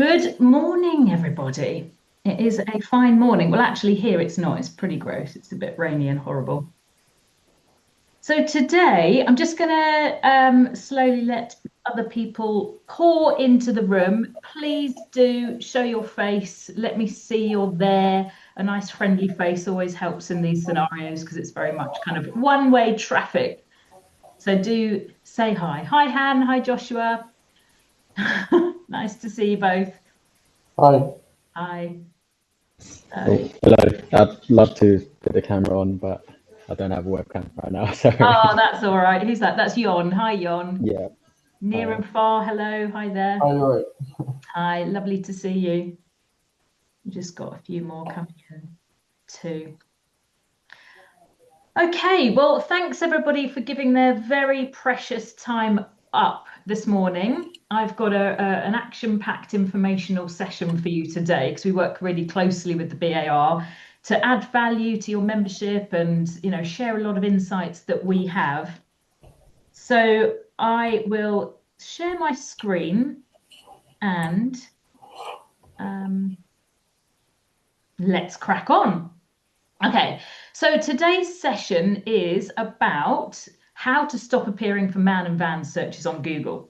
Good morning, everybody. It is a fine morning. Well, actually, here it's not. It's pretty gross. It's a bit rainy and horrible. So today, I'm just going to slowly let other people pour into the room. Please do show your face. Let me see you're there. A nice friendly face always helps in these scenarios because it's very much kind of one-way traffic. So do say hi. Hi, Han. Hi, Joshua. Nice to see you both. Hi. Hi. Oh, So. hello. I'd love to put the camera on, but I don't have a webcam right now. Oh, Sorry. that's all right. Who's that? That's Yon. Hi, Yon. Yeah. Near Hi. and far. Hello. Hi Hi, there. all right. Hi. Lovely to see you. Just got a few more coming in too. Okay. Well, thanks everybody for giving their very precious time up this morning. I've got an action-packed informational session for you today because we work really closely with the BAR to add value to your membership and share a lot of insights that we have. So I will share my screen and let's crack on. Okay, so today's session is about how to stop appearing for man and van searches on Google.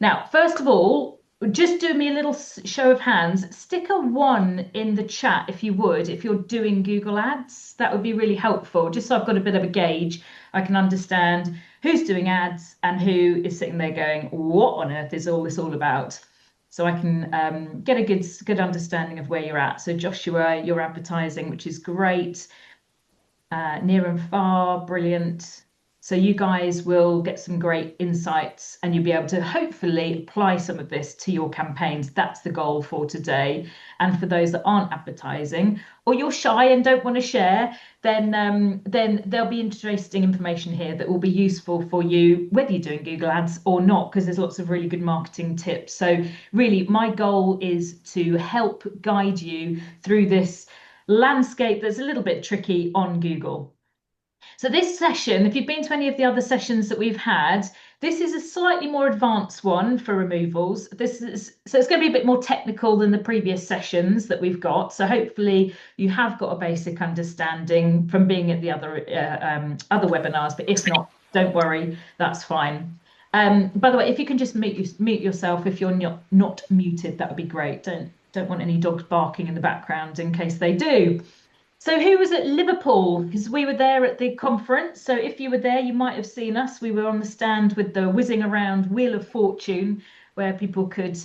Now, first of all, just do me a little show of hands. Stick a one in the chat if you would, if you're doing Google Ads. That would be really helpful, just so I've got a bit of a gauge. I can understand who's doing ads and who is sitting there going, what on earth is all this all about? So I can get a good understanding of where you're at. So Joshua, you're advertising, which is great. Near and far, brilliant. So you guys will get some great insights and you'll be able to hopefully apply some of this to your campaigns. That's the goal for today. And for those that aren't advertising or you're shy and don't want to share, then there'll be interesting information here that will be useful for you, whether you're doing Google Ads or not, because there's lots of really good marketing tips. So really, my goal is to help guide you through this landscape that's a little bit tricky on Google. So this session, if you've been to any of the other sessions that we've had, this is a slightly more advanced one for removals. So it's going to be a bit more technical than the previous sessions that we've got. So hopefully you have got a basic understanding from being at the other webinars. But if not, don't worry, that's fine. By the way, if you can just mute yourself if you're not muted, that would be great. Don't want any dogs barking in the background in case they do. So who was at Liverpool? Because we were there at the conference. So if you were there, you might have seen us. We were on the stand with the whizzing around Wheel of Fortune, where people could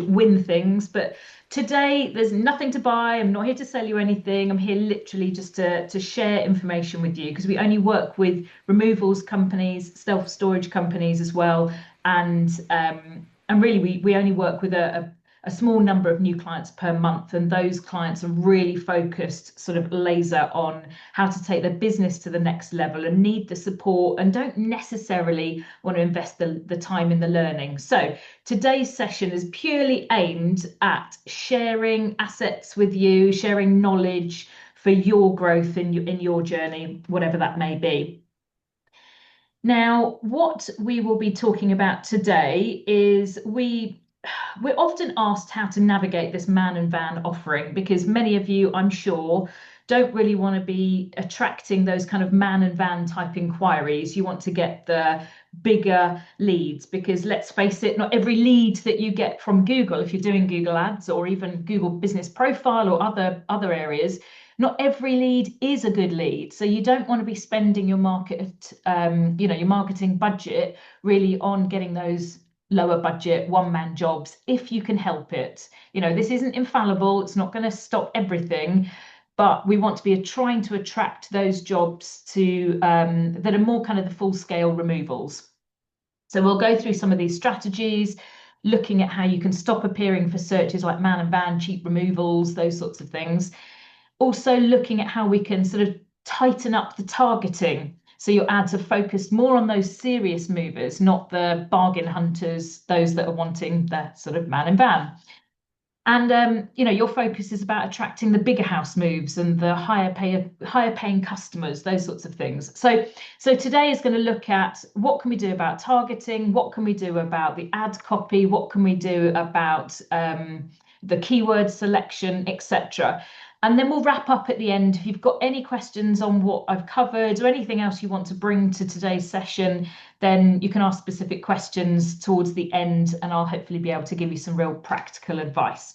win things. But today there's nothing to buy. I'm not here to sell you anything. I'm here literally just to share information with you because we only work with removals companies, self-storage companies as well, and really we only work with a small number of new clients per month, and those clients are really focused, sort of laser on how to take their business to the next level and need the support and don't necessarily want to invest the time in the learning. So today's session is purely aimed at sharing assets with you, sharing knowledge for your growth in your journey, whatever that may be. Now, what we will be talking about today is we're often asked how to navigate this man and van offering because many of you, I'm sure, don't really want to be attracting those kind of man and van type inquiries. You want to get the bigger leads because let's face it, not every lead that you get from Google, if you're doing Google Ads or even Google Business Profile or other areas, not every lead is a good lead. So you don't want to be spending your your marketing budget really on getting those lower budget one-man jobs if you can help it. This isn't infallible, it's not going to stop everything, but we want to be trying to attract those jobs to that are more kind of the full-scale removals. So we'll go through some of these strategies, looking at how you can stop appearing for searches like man and van, cheap removals, those sorts of things. Also looking at how we can sort of tighten up the targeting so your ads are focused more on those serious movers, not the bargain hunters, those that are wanting the sort of man and van. And your focus is about attracting the bigger house moves and the higher paying customers, those sorts of things. So today is going to look at what can we do about targeting, what can we do about the ad copy, what can we do about the keyword selection, etc. And then we'll wrap up at the end. If you've got any questions on what I've covered or anything else you want to bring to today's session, then you can ask specific questions towards the end, and I'll hopefully be able to give you some real practical advice.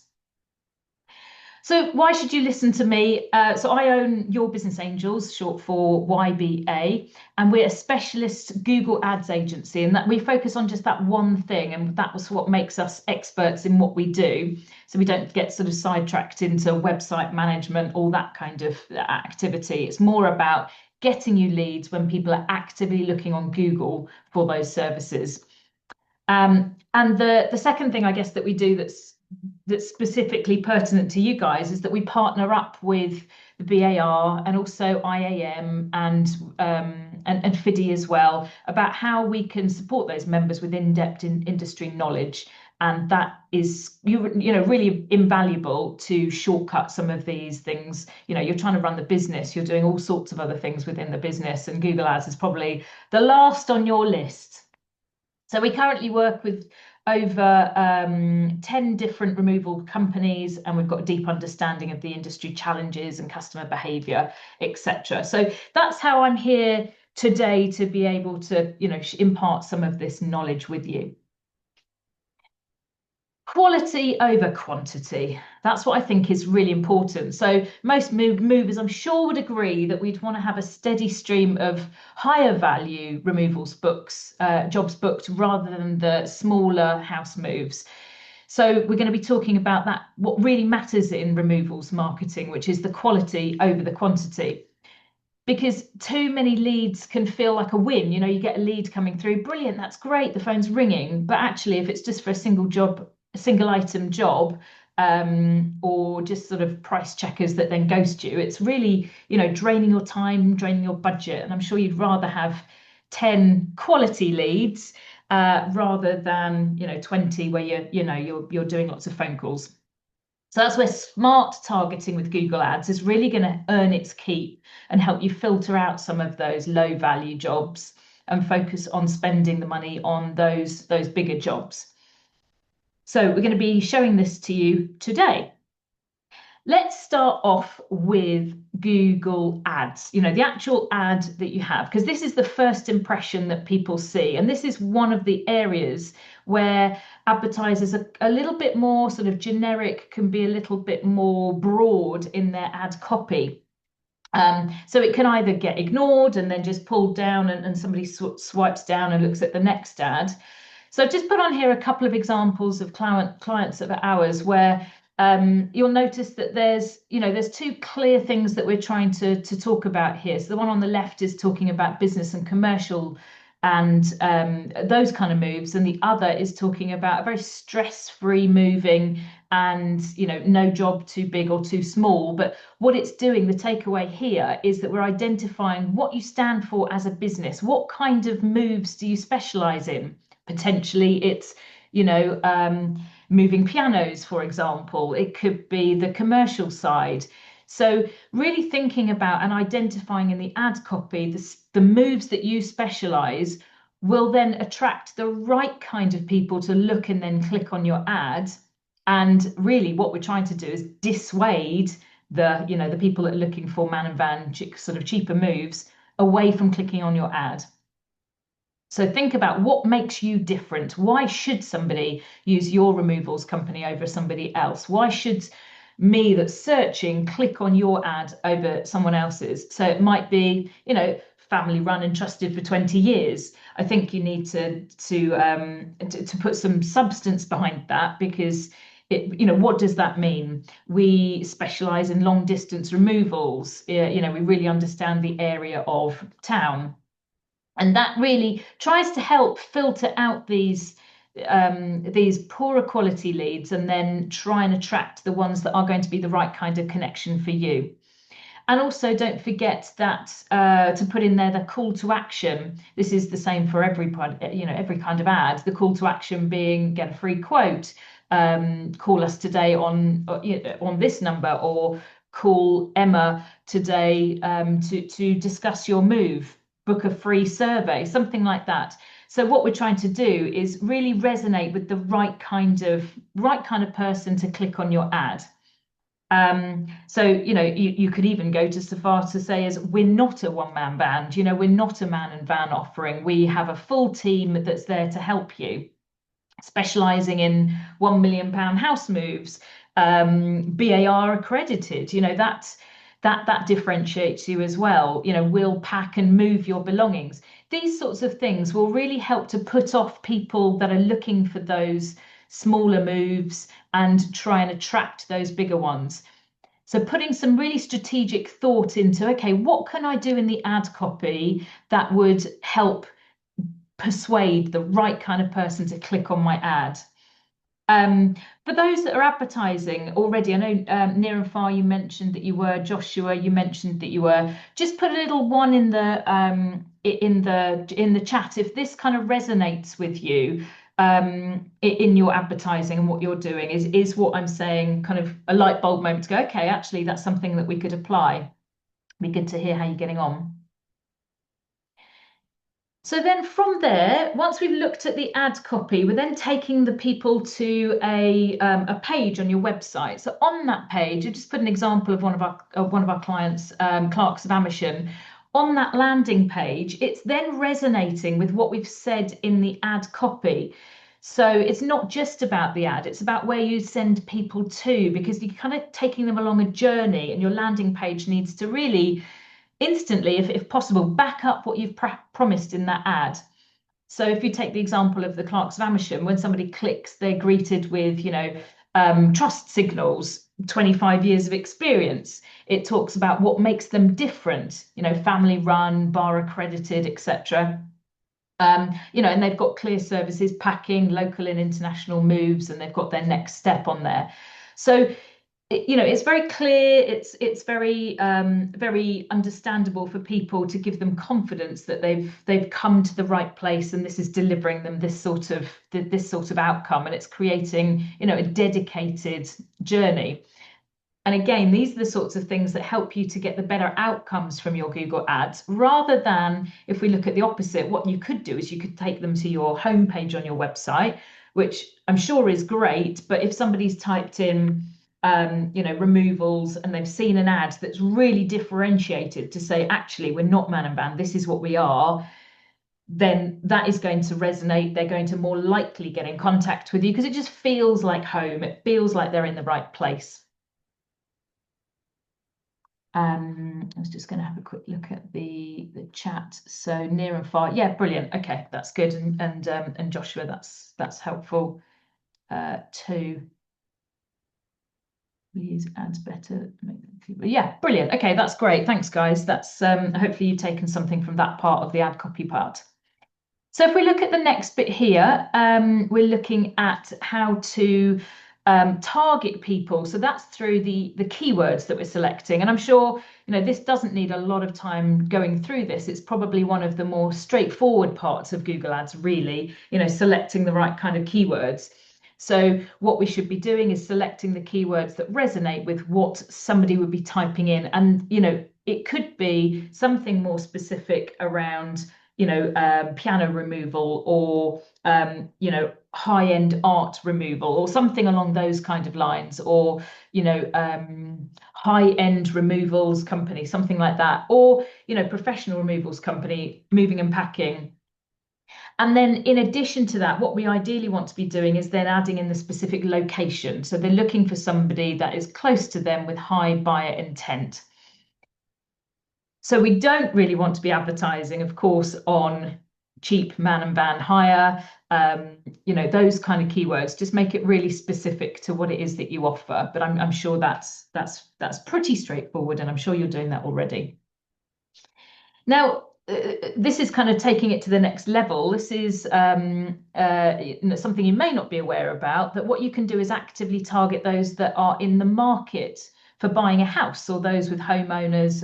So why should you listen to me? So I own Your Business Angels, short for YBA, and we're a specialist Google Ads agency, and that we focus on just that one thing, and that was what makes us experts in what we do. So we don't get sort of sidetracked into website management, all that kind of activity. It's more about getting you leads when people are actively looking on Google for those services. And the second thing I guess that we do that's specifically pertinent to you guys is that we partner up with the BAR and also IAM and FIDI as well about how we can support those members with in-depth industry knowledge. And that is really invaluable to shortcut some of these things. You're trying to run the business, you're doing all sorts of other things within the business, and Google Ads is probably the last on your list. So we currently work with over 10 different removal companies, and we've got a deep understanding of the industry challenges and customer behavior, etc. So that's how I'm here today, to be able to impart some of this knowledge with you. Quality over quantity. That's what I think is really important. So most movers, I'm sure, would agree that we'd want to have a steady stream of higher value removals jobs booked, rather than the smaller house moves. So we're going to be talking about that, what really matters in removals marketing, which is the quality over the quantity. Because too many leads can feel like a win. You get a lead coming through, brilliant, that's great, the phone's ringing. But actually, if it's just for a single item job, or just sort of price checkers that then ghost you, it's really draining your time, draining your budget. And I'm sure you'd rather have 10 quality leads rather than 20 where you're doing lots of phone calls. So that's where smart targeting with Google Ads is really going to earn its keep and help you filter out some of those low value jobs and focus on spending the money on those bigger jobs. So we're going to be showing this to you today. Let's start off with Google Ads, the actual ad that you have, because this is the first impression that people see. And this is one of the areas where advertisers are a little bit more sort of generic, can be a little bit more broad in their ad copy. So it can either get ignored and then just pulled down, and somebody swipes down and looks at the next ad. So I've just put on here a couple of examples of clients of ours where you'll notice that there's two clear things that we're trying to talk about here. So the one on the left is talking about business and commercial and those kind of moves, and the other is talking about a very stress-free moving and no job too big or too small. But what it's doing, the takeaway here, is that we're identifying what you stand for as a business. What kind of moves do you specialize in? Potentially it's moving pianos, for example. It could be the commercial side. So really thinking about and identifying in the ad copy the moves that you specialize will then attract the right kind of people to look and then click on your ad. And really what we're trying to do is dissuade the people that are looking for man and van sort of cheaper moves away from clicking on your ad. So think about what makes you different. Why should somebody use your removals company over somebody else? Why should me that's searching click on your ad over someone else's? So it might be, family run and trusted for 20 years. I think you need to put some substance behind that, because what does that mean? We specialize in long distance removals. We really understand the area of town. And that really tries to help filter out these poorer quality leads, and then try and attract the ones that are going to be the right kind of connection for you. And also don't forget that to put in there the call to action. This is the same for every kind of ad. The call to action being get a free quote, call us today on this number, or call Emma today to discuss your move, book a free survey, something like that. So what we're trying to do is really resonate with the right kind of person to click on your ad. So, you could even go to so far to say as we're not a one-man band, we're not a man and van offering. We have a full team that's there to help you, specializing in £1 million house moves, BAR accredited, that differentiates you as well. We'll pack and move your belongings. These sorts of things will really help to put off people that are looking for those smaller moves and try and attract those bigger ones. So putting some really strategic thought into, okay, what can I do in the ad copy that would help persuade the right kind of person to click on my ad? For those that are advertising already, I know near and far you mentioned that you were, Joshua, you mentioned that you were. Just put a little one in the chat if this kind of resonates with you in your advertising and what you're doing. Is what I'm saying kind of a light bulb moment to go, okay, actually that's something that we could apply. Be good to hear how you're getting on. So then from there, once we've looked at the ad copy, we're then taking the people to a page on your website. So on that page, I just put an example of one of our clients, Clarks of Amersham. On that landing page, it's then resonating with what we've said in the ad copy. So it's not just about the ad, it's about where you send people to, because you're kind of taking them along a journey, and your landing page needs to really instantly, if possible, back up what you've promised in that ad. So if you take the example of the Clarks of Amersham, when somebody clicks, they're greeted with, trust signals, 25 years of experience. It talks about what makes them different, family run, bar accredited, etc. And they've got clear services, packing, local and international moves, and they've got their next step on there. So it's very clear, it's very very understandable for people, to give them confidence that they've come to the right place, and this is delivering them this sort of outcome, and it's creating a dedicated journey. And again, these are the sorts of things that help you to get the better outcomes from your Google ads, rather than, if we look at the opposite, what you could do is you could take them to your homepage on your website, which I'm sure is great, but if somebody's typed in removals, and they've seen an ad that's really differentiated to say, actually, we're not man and van, this is what we are, then that is going to resonate. They're going to more likely get in contact with you because it just feels like home. It feels like they're in the right place. I was just going to have a quick look at the chat. So near and far, yeah, brilliant. Okay, that's good. And Joshua, that's helpful too. We use ads better. Yeah, brilliant. Okay, that's great. Thanks, guys. That's hopefully you've taken something from that part of the ad copy part. So if we look at the next bit here, we're looking at how to target people. So that's through the keywords that we're selecting. And I'm sure, this doesn't need a lot of time going through this. It's probably one of the more straightforward parts of Google Ads, really, selecting the right kind of keywords. So what we should be doing is selecting the keywords that resonate with what somebody would be typing in. And, it could be something more specific around, piano removal, or, high-end art removal, or something along those kind of lines, or, high-end removals company, something like that, or, professional removals company, moving and packing. And then in addition to that, what we ideally want to be doing is then adding in the specific location. So they're looking for somebody that is close to them with high buyer intent. So we don't really want to be advertising, of course, on cheap man and van hire, those kind of keywords. Just make it really specific to what it is that you offer. But I'm sure that's pretty straightforward, and I'm sure you're doing that already. Now, this is kind of taking it to the next level. This is something you may not be aware about, that what you can do is actively target those that are in the market for buying a house, or those with homeowners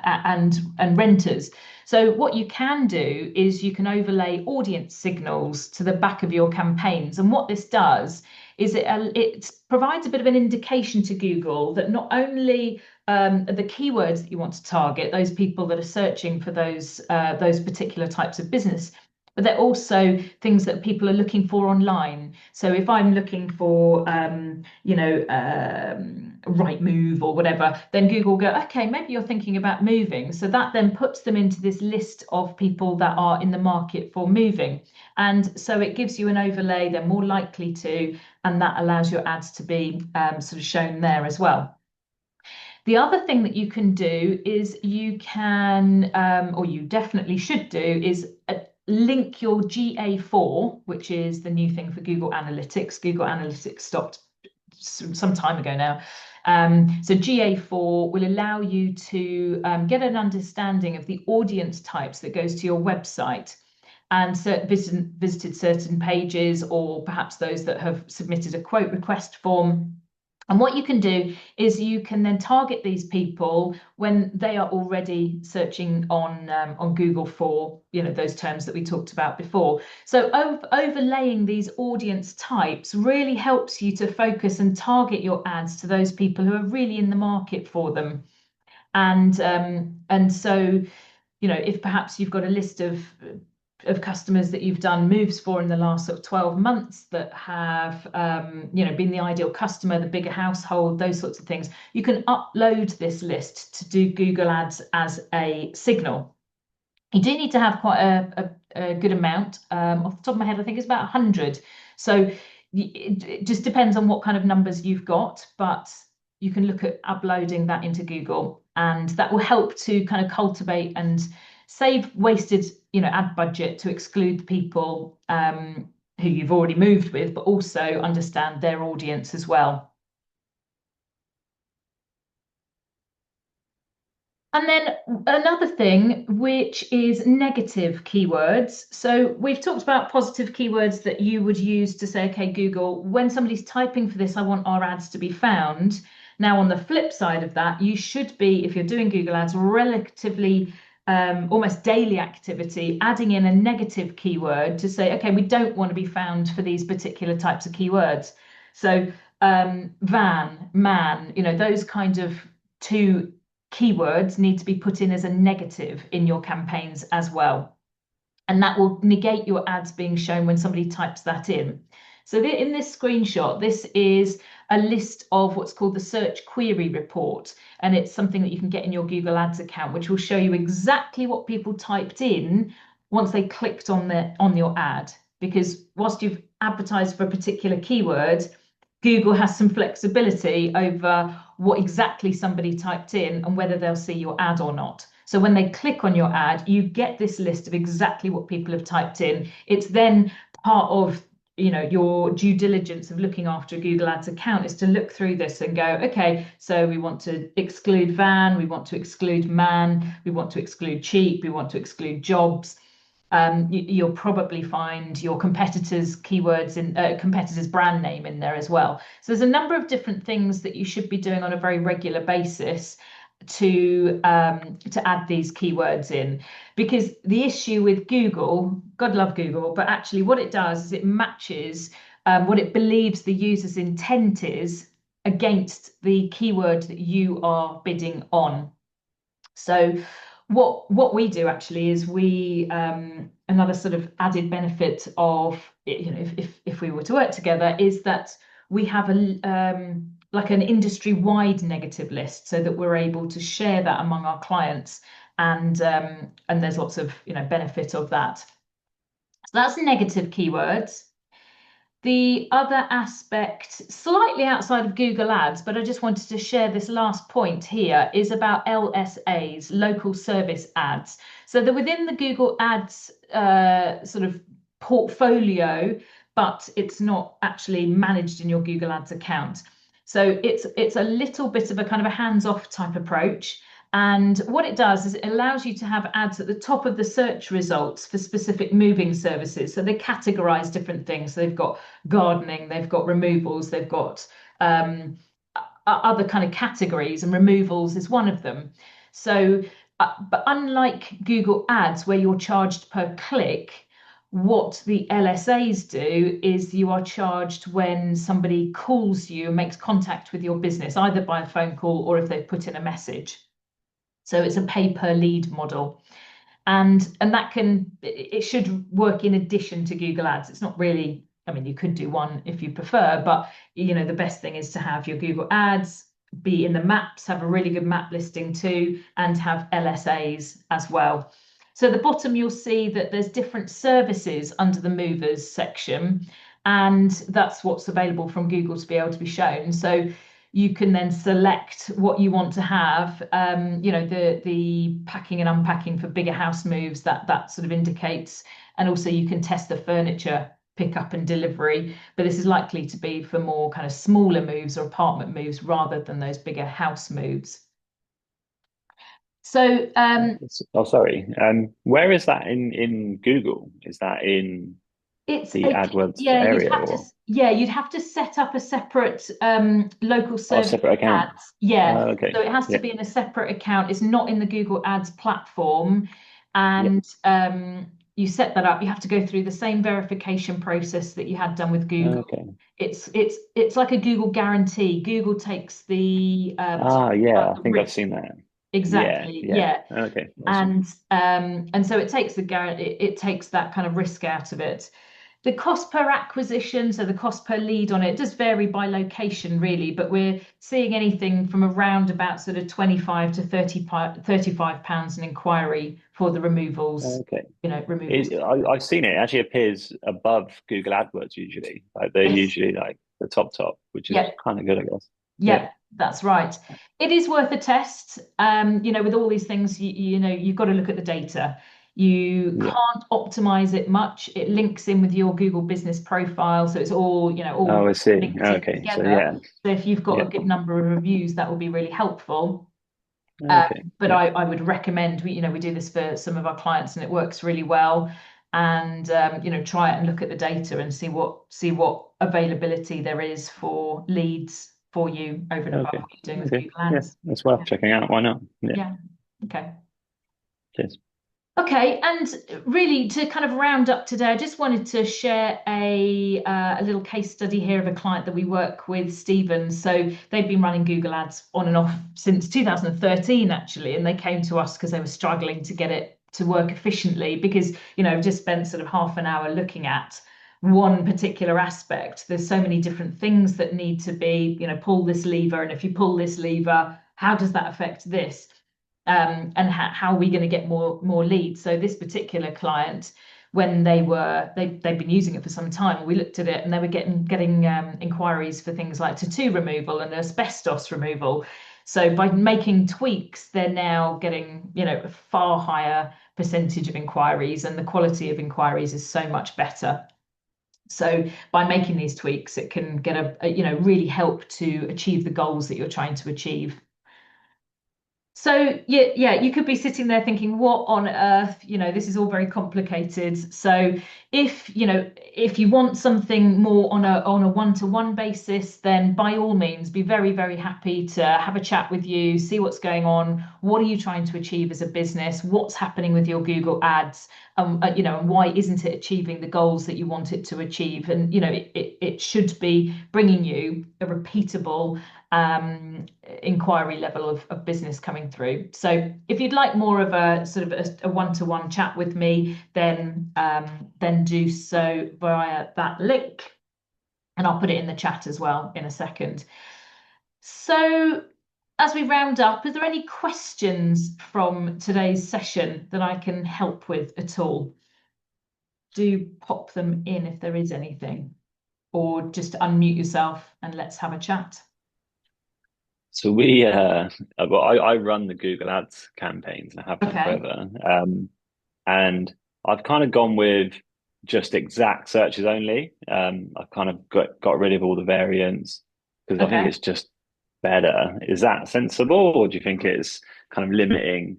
and renters. So what you can do is you can overlay audience signals to the back of your campaigns. And what this does is it provides a bit of an indication to Google that not only the keywords that you want to target, those people that are searching for those particular types of business, but they're also things that people are looking for online. So if I'm looking for, Rightmove or whatever, then Google will go, okay, maybe you're thinking about moving. So that then puts them into this list of people that are in the market for moving. And so it gives you an overlay, they're more likely to, and that allows your ads to be sort of shown there as well. The other thing that you can do is you can, or you definitely should do, is link your GA4, which is the new thing for Google Analytics. Google Analytics stopped some time ago now. So GA4 will allow you to get an understanding of the audience types that goes to your website and visited certain pages, or perhaps those that have submitted a quote request form. And what you can do is you can then target these people when they are already searching on Google for, those terms that we talked about before. So overlaying these audience types really helps you to focus and target your ads to those people who are really in the market for them. And so, if perhaps you've got a list of customers that you've done moves for in the last sort of 12 months that have been the ideal customer, the bigger household, those sorts of things, you can upload this list to do Google Ads as a signal. You do need to have quite a good amount. Off the top of my head, I think it's about 100. So it just depends on what kind of numbers you've got, but you can look at uploading that into Google, and that will help to kind of cultivate and save wasted ad budget to exclude people who you've already moved with, but also understand their audience as well. And then another thing, which is negative keywords. So we've talked about positive keywords that you would use to say, okay, Google, when somebody's typing for this, I want our ads to be found. Now, on the flip side of that, you should be, if you're doing Google Ads, relatively almost daily activity, adding in a negative keyword to say, okay, we don't want to be found for these particular types of keywords. So van, man, those kind of two keywords need to be put in as a negative in your campaigns as well. And that will negate your ads being shown when somebody types that in. So in this screenshot, this is a list of what's called the search query report. And it's something that you can get in your Google Ads account, which will show you exactly what people typed in once they clicked on your ad. Because whilst you've advertised for a particular keyword, Google has some flexibility over what exactly somebody typed in and whether they'll see your ad or not. So when they click on your ad, you get this list of exactly what people have typed in. It's then part of your due diligence of looking after a Google Ads account is to look through this and go, okay, so we want to exclude van, we want to exclude man, we want to exclude cheap, we want to exclude jobs. You'll probably find your competitors' keywords in competitors' brand name in there as well. So there's a number of different things that you should be doing on a very regular basis to add these keywords in, because the issue with Google, God love Google, but actually what it does is it matches what it believes the user's intent is against the keyword that you are bidding on. So what we do actually is we another sort of added benefit of if we were to work together is that we have like an industry-wide negative list, so that we're able to share that among our clients, and there's lots of benefit of that. So that's negative keywords. The other aspect, slightly outside of Google Ads, but I just wanted to share this last point here, is about LSAs, local service ads. So they're within the Google Ads sort of portfolio, but it's not actually managed in your Google Ads account. So it's a little bit of a kind of a hands-off type approach. And what it does is it allows you to have ads at the top of the search results for specific moving services. So they categorize different things. So they've got gardening, they've got removals, they've got other kind of categories, and removals is one of them. So, but unlike Google Ads, where you're charged per click, what the LSAs do is you are charged when somebody calls you and makes contact with your business, either by a phone call or if they put in a message. So it's a pay per lead model. And that it should work in addition to Google Ads. It's not really, I mean, you could do one if you prefer, but the best thing is to have your Google Ads, be in the maps, have a really good map listing too, and have LSAs as well. So at the bottom, you'll see that there's different services under the movers section, and that's what's available from Google to be able to be shown. So you can then select what you want to have. The packing and unpacking for bigger house moves, that sort of indicates, and also you can test the furniture pickup and delivery, but this is likely to be for more kind of smaller moves or apartment moves rather than those bigger house moves. So Oh, sorry. Where is that in Google? Is that in it's the AdWords yeah, area or you'd have to set up a separate local oh, service separate account? ads. Yeah. Okay. So it has to Yeah. be in a separate account. It's not in the Google Ads platform. Yeah. And you set that up. You have to go through the same verification process that you had done with Google. Okay. It's like a Google guarantee. Google takes the yeah, I think I've risk. seen that. Exactly. Yeah. Yeah. Okay. Awesome. And so it takes it takes that kind of risk out of it. The cost per acquisition, so the cost per lead on it, does vary by location really, but we're seeing anything from around about sort of 25 to 35 pounds an inquiry for the removals. Okay. Removals. I've seen it. It actually appears above Google AdWords usually. Like they're Yes. usually like the top, which is Yeah. kind of good, I guess. Yeah, that's right. It is worth a test. With all these things, you've got to look at the data. You Yeah. can't optimize it much. It links in with your Google business profile, so it's all Oh, I see. linked in Okay. So together. yeah. So if you've got Yeah. a good number of reviews, that will be really helpful. Okay. But Yeah. I would recommend we do this for some of our clients, and it works really well. And try it and look at the data and see what availability there is for leads for you over and above Okay. what you're doing with Okay. Google Yeah. Ads. That's worth checking out. Why not? Yeah. Yeah. Okay. Cheers. Okay, and really to kind of round up today, I just wanted to share a little case study here of a client that we work with, Stephen. So they've been running Google Ads on and off since 2013, actually, and they came to us because they were struggling to get it to work efficiently because, just spent sort of half an hour looking at one particular aspect. There's so many different things that need to be, pull this lever, and if you pull this lever, how does that affect this? And how are we going to get more leads? So this particular client, when they've been using it for some time, we looked at it and they were getting inquiries for things like tattoo removal and asbestos removal. So by making tweaks, they're now getting a far higher percentage of inquiries, and the quality of inquiries is so much better. So by making these tweaks, it can get really help to achieve the goals that you're trying to achieve. So yeah, you could be sitting there thinking, what on earth? This is all very complicated. So if you want something more on a one-to-one basis, then by all means, be very, very happy to have a chat with you, see what's going on. What are you trying to achieve as a business? What's happening with your Google Ads? And why isn't it achieving the goals that you want it to achieve? And it should be bringing you a repeatable inquiry level of business coming through. So if you'd like more of a sort of a one-to-one chat with me, then do so via that link, and I'll put it in the chat as well in a second. So as we round up, is there any questions from today's session that I can help with at all? Do pop them in if there is anything, or just unmute yourself and let's have a chat. So I run the Google Ads campaigns. I have done forever. And I've kind of gone with just exact searches only. I've kind of got rid of all the variants because I think it's just better. Is that sensible, or do you think it's kind of limiting?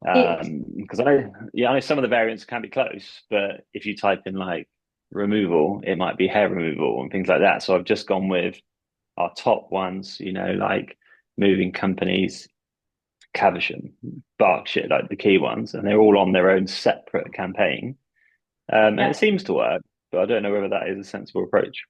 Because I know some of the variants can be close, but if you type in like removal, it might be hair removal and things like that. So I've just gone with our top ones, you know, like moving companies, Caversham, Berkshire, like the key ones, and they're all on their own separate campaign. And it seems to work, but I don't know whether that is a sensible approach.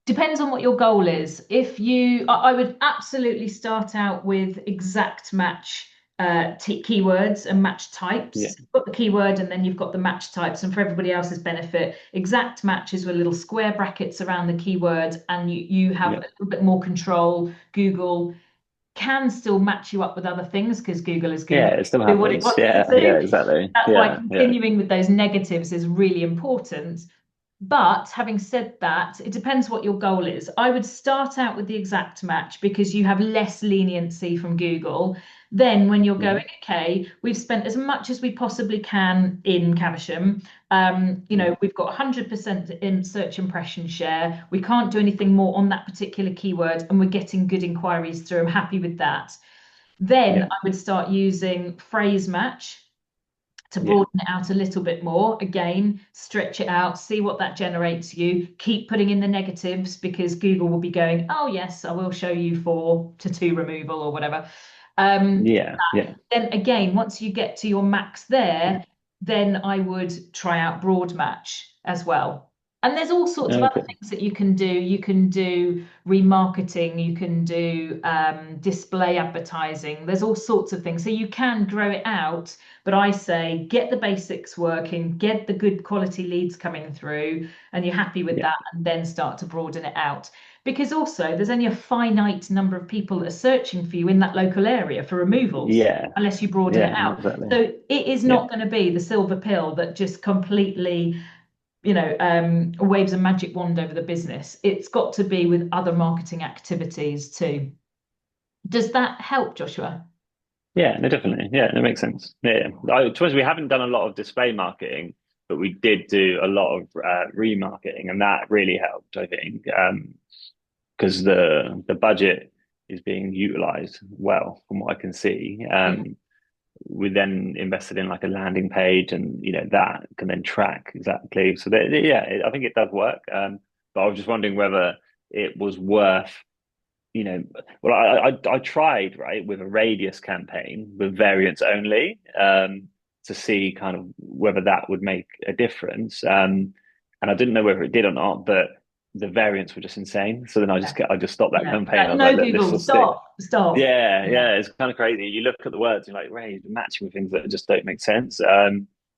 Depends on what your goal is. If you, I would absolutely start out with exact match keywords and match types. Yeah. You've got the keyword and then you've got the match types. And for everybody else's benefit, exact matches with little square brackets around the keyword, and you have a little bit more control. Google can still match you up with other things because Google is Google. Yeah, it still happens. What it wants Yeah, to do. yeah, exactly. That's why continuing with those negatives is really important. But having said that, it depends what your goal is. I would start out with the exact match because you have less leniency from Google. Then when you're going, okay, we've spent as much as we possibly can in Caversham. You know, we've got 100% in search impression share. We can't do anything more on that particular keyword, and we're getting good inquiries through. I'm happy with that. Then I would start using phrase match to broaden it out a little bit more. Again, stretch it out, see what that generates you. Keep putting in the negatives because Google will be going, oh yes, I will show you 4 to 2 removal or whatever. Then again, once you get to your max there, then I would try out broad match as well. And there's all sorts of other things that you can do. You can do remarketing, you can do display advertising. There's all sorts of things. So you can grow it out, but I say get the basics working, get the good quality leads coming through, and you're happy with that, and then start to broaden it out. Because also there's only a finite number of people that are searching for you in that local area for removals, unless you broaden it out. Exactly. So it is not going to be the silver pill that just completely, you know, waves a magic wand over the business. It's got to be with other marketing activities too. Does that help, Joshua? Yeah, no, definitely. Yeah, that makes sense. Yeah, we haven't done a lot of display marketing, but we did do a lot of remarketing, and that really helped, I think, because the budget is being utilized well from what I can see. We then invested in like a landing page, and you know that can then track exactly. So I think it does work. But I was just wondering whether it was worth, you know, well, I tried right with a radius campaign with variants only to see kind of whether that would make a difference. And I didn't know whether it did or not, but the variants were just insane. So then I just stopped that campaign. I was no, like, Google, stop. Yeah, it's kind of crazy. You look at the words, you're like, Ray, you're matching with things that just don't make sense.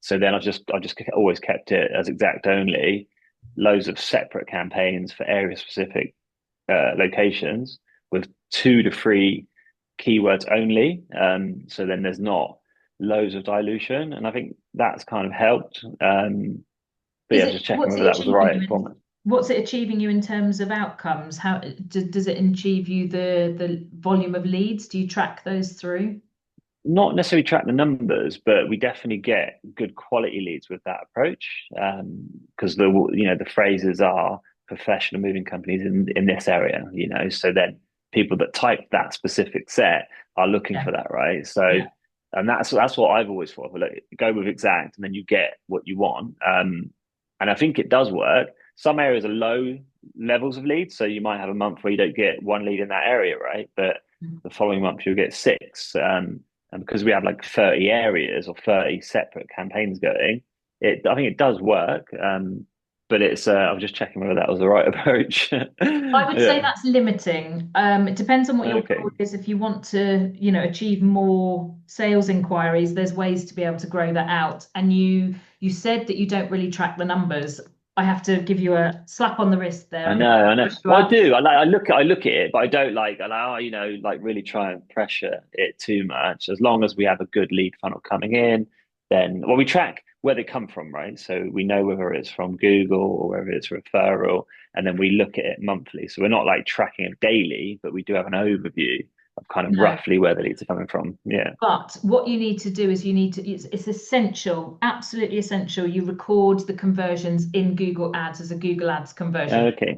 So then I just always kept it as exact only, loads of separate campaigns for area specific locations with 2 to 3 keywords only. So then there's not loads of dilution, and I think that's kind of helped. But just checking whether that was the right format. What's it achieving you in terms of outcomes? How does it achieve you the volume of leads? Do you track those through? Not necessarily track the numbers, but we definitely get good quality leads with that approach. Because the phrases are professional moving companies in this area, you know. So then people that type that specific set are looking for that, right? So, and that's what I've always thought. Look, go with exact, and then you get what you want. And I think it does work. Some areas are low levels of leads, so you might have a month where you don't get 1 lead in that area, right? But the following month you'll get 6. And because we have like 30 areas or 30 separate campaigns going, I think it does work. But it's I was just checking whether that was the right approach. I would say that's limiting. It depends on what your goal is. If you want to, you know, achieve more sales inquiries, there's ways to be able to grow that out. And you said that you don't really track the numbers. I have to give you a slap on the wrist there. I know. Well, I do. I look at it, but I don't really try and pressure it too much. As long as we have a good lead funnel coming in, then we track where they come from, right? So we know whether it's from Google or whether it's referral, and then we look at it monthly. So we're not like tracking it daily, but we do have an overview of kind of roughly where the leads are coming from. Yeah. But what you need to do is it's essential, absolutely essential. You record the conversions in Google Ads as a Google Ads conversion. Okay.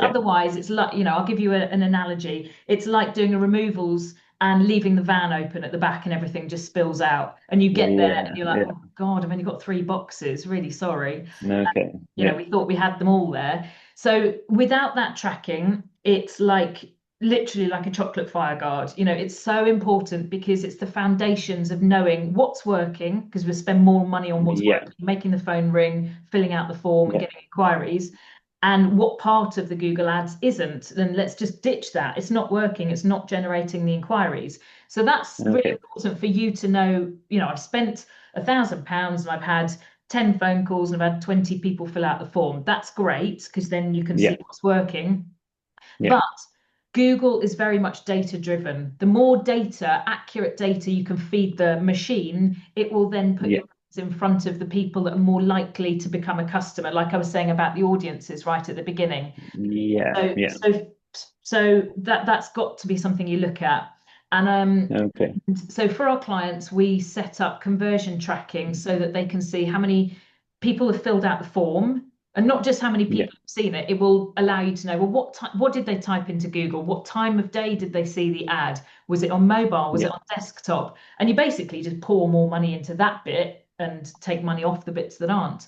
Otherwise, it's like, you know, I'll give you an analogy. It's like doing a removals and leaving the van open at the back and everything just spills out. And you get there and you're like, oh God, I've only got 3 boxes. Really sorry. Okay. You know, we thought we had them all there. So without that tracking, it's like literally like a chocolate fire guard. You know, it's so important because it's the foundations of knowing what's working, because we spend more money on what's working, making the phone ring, filling out the form and getting inquiries, and what part of the Google Ads isn't. Then let's just ditch that. It's not working. It's not generating the inquiries. So that's really important for you to know. You know, I've spent £1,000 and I've had 10 phone calls and I've had 20 people fill out the form. That's great, because then you can see what's working. But Google is very much data driven. The more data, accurate data you can feed the machine, it will then put your ads in front of the people that are more likely to become a customer. Like I was saying about the audiences right at the beginning. So that's got to be something you look at. And so for our clients, we set up conversion tracking so that they can see how many people have filled out the form, and not just how many people have seen it. It will allow you to know, well, what did they type into Google? What time of day did they see the ad? Was it on mobile? Was it on desktop? And you basically just pour more money into that bit and take money off the bits that aren't.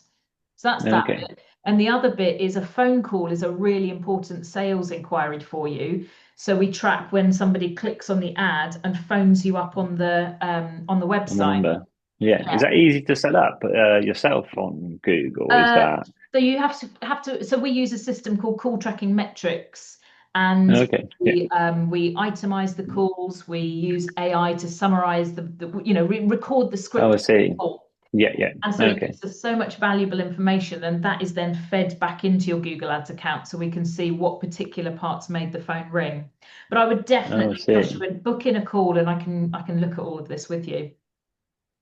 So that's that bit. And the other bit is a phone call is a really important sales inquiry for you. So we track when somebody clicks on the ad and phones you up on the website. Is that easy to set up yourself on Google? Is that so you have to? So we use a system called Call Tracking Metrics, and we itemize the calls. We use AI to summarize record the script. Oh, I see. And so it gives us so much valuable information, and that is then fed back into your Google Ads account, so we can see what particular parts made the phone ring. But I would definitely book in a call, and I can look at all of this with you.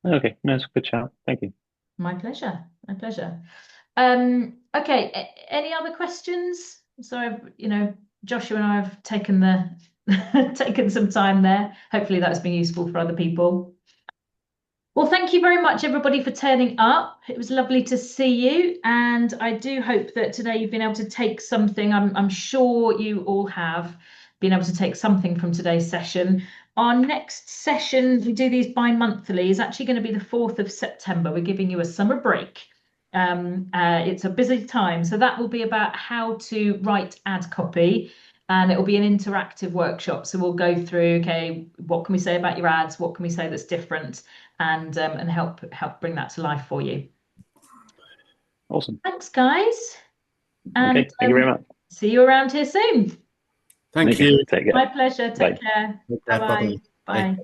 Okay, no, it's a good shout. Thank you. My pleasure. My pleasure. Okay. Any other questions? So, Joshua and I have taken taken some time there. Hopefully that's been useful for other people. Well, thank you very much, everybody, for turning up. It was lovely to see you, and I do hope that today you've been able to take something. I'm sure you all have been able to take something from today's session. Our next session, we do these bi-monthly, is actually going to be the 4th of September. We're giving you a summer break. It's a busy time, so that will be about how to write ad copy, and it will be an interactive workshop. So we'll go through, what can we say about your ads? What can we say that's different? And help bring that to life for you. Awesome. Thanks, guys. And thank you very much. See you around here soon. Thank you. Take care. My pleasure. Take care. Bye-bye. Bye.